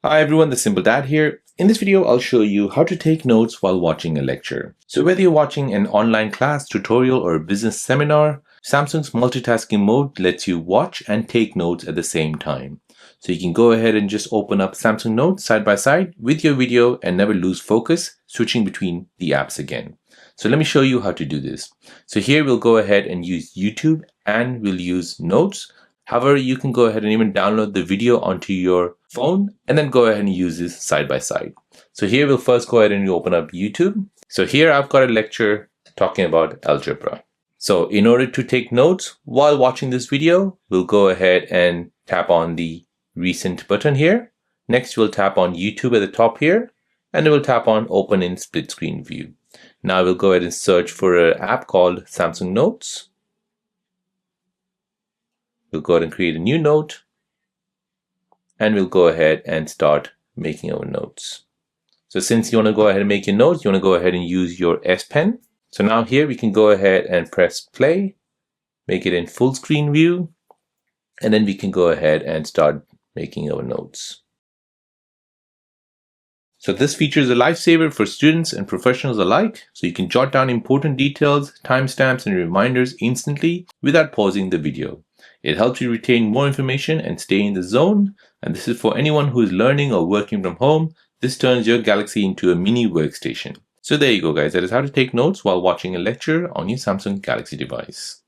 Hi everyone, the Simple Dad here. In this video, I'll show you how to take notes while watching a lecture. So whether you're watching an online class, tutorial, or a business seminar, Samsung's multitasking mode lets you watch and take notes at the same time. So you can go ahead and just open up Samsung Notes side by side with your video and never lose focus, switching between the apps again. So let me show you how to do this. So here we'll go ahead and use YouTube and we'll use Notes. However, you can go ahead and even download the video onto your phone and then go ahead and use this side by side. So here we'll first go ahead and open up YouTube. So here I've got a lecture talking about algebra. So in order to take notes while watching this video, we'll go ahead and tap on the recent button here. Next, we'll tap on YouTube at the top here, and then we'll tap on open in split screen view. Now we'll go ahead and search for an app called Samsung Notes. We'll go ahead and create a new note, and we'll go ahead and start making our notes. So since you want to go ahead and make your notes, you want to go ahead and use your S Pen. So now here we can go ahead and press play, make it in full screen view, and then we can go ahead and start making our notes. So this feature is a lifesaver for students and professionals alike, so you can jot down important details, timestamps, and reminders instantly without pausing the video. It helps you retain more information and stay in the zone, and this is for anyone who is learning or working from home. This turns your Galaxy into a mini workstation. So there you go guys, that is how to take notes while watching a lecture on your Samsung Galaxy device.